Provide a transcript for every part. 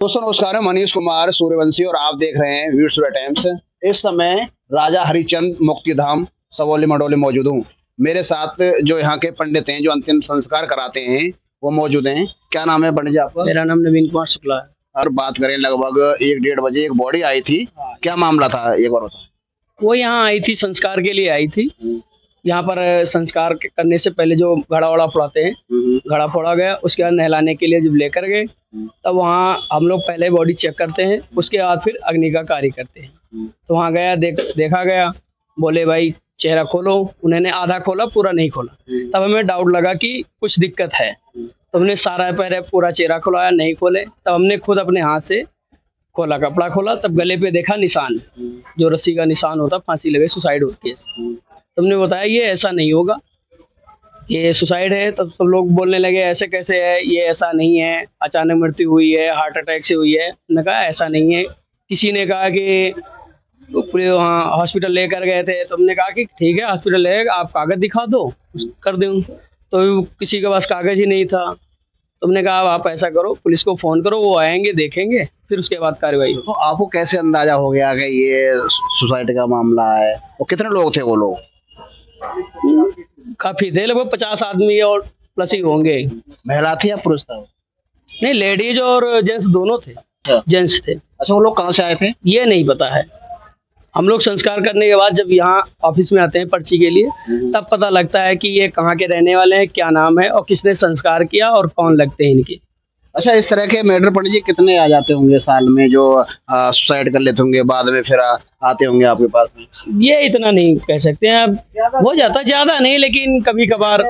दोस्तों नमस्कार, मैं मनीष कुमार सूर्यवंशी और आप देख रहे हैं वीर सूर्य टाइम्स। इस समय राजा हरिचंद मुक्तिधाम सवोली मंडोली मौजूद हूँ। मेरे साथ जो यहाँ के पंडित हैं जो अंतिम संस्कार कराते हैं वो मौजूद हैं। क्या नाम है पंडित जी आपका? मेरा नाम नवीन कुमार शुक्ला है। और बात करें, लगभग 1-1:30 बजे एक बॉडी आई थी, क्या मामला था एक बार बताओ। वो यहाँ आई थी, संस्कार के लिए आई थी। यहाँ पर संस्कार करने से पहले जो घड़ा वड़ा फोड़ाते हैं, घड़ा फोड़ा गया, उसके बाद नहलाने के लिए जब लेकर गए तब वहाँ हम लोग पहले बॉडी चेक करते हैं, उसके बाद फिर अग्नि का कार्य करते हैं। तो वहाँ गया, देखा गया, बोले भाई चेहरा खोलो। उन्होंने आधा खोला, पूरा नहीं खोला। तब हमें डाउट लगा कि कुछ दिक्कत है, तो हमने सारा पहले पूरा चेहरा खुलाया, नहीं खोले। तब हमने खुद अपने हाथ से खोला, कपड़ा खोला, तब गले पे देखा निशान, जो रस्सी का निशान होता, फांसी लगे, सुसाइड केस। तुमने बताया ये ऐसा नहीं होगा, ये सुसाइड है। तब सब लोग बोलने लगे ऐसे कैसे है, ये ऐसा नहीं है, अचानक मृत्यु हुई है, हार्ट अटैक से हुई है। मैंने कहा ऐसा नहीं है। किसी ने कहा कि पूरे वहाँ हॉस्पिटल लेकर गए थे, तो हमने कहा कि ठीक है हॉस्पिटल ले, आप कागज दिखा दो, कर दूँ। तो किसी के पास कागज ही नहीं था। तुमने कहा आप ऐसा करो, पुलिस को फोन करो, वो आएंगे, देखेंगे, फिर उसके बाद कार्रवाई हो। तो आपको कैसे अंदाजा हो गया कि ये सुसाइड का मामला है? और कितने लोग थे वो लोग? काफी थे, लगभग 50 आदमी और प्लस ही होंगे। महिला थी या पुरुष था? नहीं, लेडीज और जेंट्स दोनों थे। जेंट्स थे। अच्छा, वो लोग कहाँ से आए थे? ये नहीं पता है। हम लोग संस्कार करने के बाद जब यहाँ ऑफिस में आते हैं पर्ची के लिए, तब पता लगता है कि ये कहाँ के रहने वाले हैं, क्या नाम है और किसने संस्कार किया और कौन लगते हैं इनके। अच्छा, इस तरह के मर्डर पंडित जी कितने आ जाते होंगे साल में, जो सुसाइड कर लेते होंगे, बाद में फिर आते होंगे आपके पास में? ये इतना नहीं कह सकते हैं, अब हो जाता, ज्यादा नहीं, लेकिन कभी कभार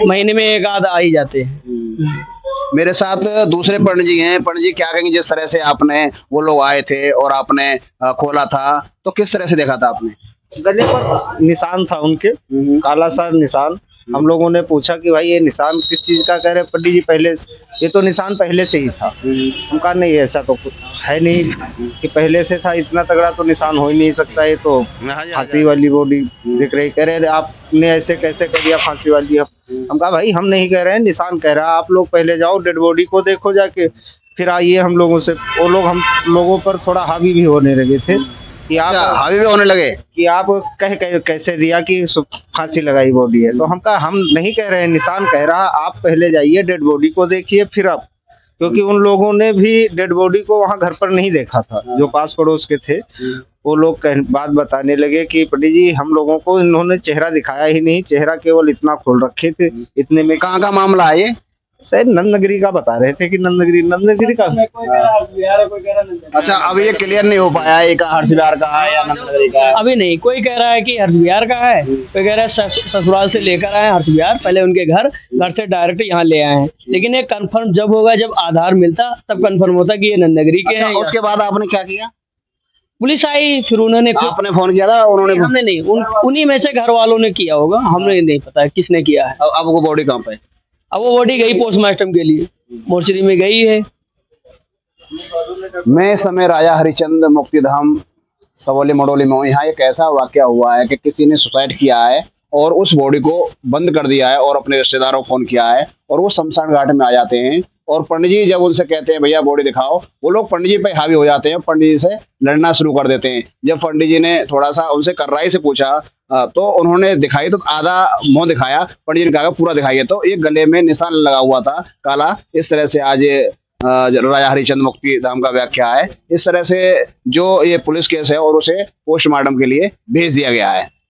महीने में एक आध आ ही जाते हैं। मेरे साथ दूसरे पंडित जी हैं। पंडित जी क्या कहेंगे, जिस तरह से आपने, वो लोग आए थे और आपने खोला था, तो किस तरह से देखा था आपने? गले पर निशान था उनके, काला सा निशान। हम लोगों ने पूछा कि भाई ये निशान किस चीज का? कह रहे पंडित जी पहले, ये तो निशान पहले से ही था। हम कहा नहीं, ऐसा तो कुछ है नहीं कि पहले से था, इतना तगड़ा तो निशान हो ही नहीं सकता, ये तो फांसी वाली बॉडी दिख रही। कह रहे आपने ऐसे कैसे कर दिया फांसी वाली? हम कहा भाई हम नहीं कह रहे हैं, निशान कह रहा है। आप लोग पहले जाओ, डेड बॉडी को देखो जाके, फिर आइए हम लोगों से। वो लोग हम लोगों पर थोड़ा हावी भी होने लगे थे कि आप हावी भी होने लगे कि आप कैसे दिया कि फांसी लगाई बॉडी है। तो हम कहा हम नहीं कह रहे हैं, निशान कह रहा, आप पहले जाइए, डेड बॉडी को देखिए, फिर आप। क्योंकि उन लोगों ने भी डेड बॉडी को वहां घर पर नहीं देखा था, जो पास पड़ोस के थे। वो लोग बात बताने लगे कि पंडित जी हम लोगों को इन्होंने चेहरा दिखाया ही नहीं, चेहरा केवल इतना खोल रखे थे। इतने में कहाँ का मामला है ये? शायद नंदनगरी का बता रहे थे कि नंदनगरी का। अच्छा, अब ये क्लियर नहीं हो पाया एक हरसिद्धार का है या नंदनगरी का है? अभी नहीं, कोई कह रहा है कि हरसिद्धार का है, कोई कह रहा है ससुराल से लेकर आए हरसिद्धार, पहले उनके घर से डायरेक्ट यहाँ ले आए हैं। लेकिन ये कंफर्म जब होगा, जब आधार मिलता तब कंफर्म होता कि ये नंदनगरी के हैं। उसके बाद आपने क्या किया? पुलिस आई, फिर उन्होंने आपने फोन किया था? उन्होंने? हमने नहीं, उन्हीं में से घर वालों ने किया होगा, हमें नहीं पता किसने किया है। अब वो बॉडी कहाँ पे? अब वो बॉडी गई पोस्टमार्टम के लिए, मोर्चरी में गई है। मैं इस समय राजा हरिचंद मुक्तिधाम सवोली मंडोली में हूँ। यहाँ एक ऐसा वाकया हुआ है कि किसी ने सुसाइड किया है और उस बॉडी को बंद कर दिया है और अपने रिश्तेदारों को फोन किया है, और वो शमशान घाट में आ जाते हैं। और पंडित जी जब उनसे कहते हैं भैया बॉडी दिखाओ, वो लोग पंडित जी पे हावी हो जाते हैं, पंडित जी से लड़ना शुरू कर देते हैं। जब पंडित जी ने थोड़ा सा उनसे कर्राई से पूछा तो उन्होंने दिखाई, तो आधा मुंह दिखाया, पंडित जी ने कहा पूरा दिखाइए, तो एक गले में निशान लगा हुआ था काला। इस तरह से आज राजा हरिचंद मुक्तिधाम का व्याख्या है। इस तरह से जो ये पुलिस केस है और उसे पोस्टमार्टम के लिए भेज दिया गया है।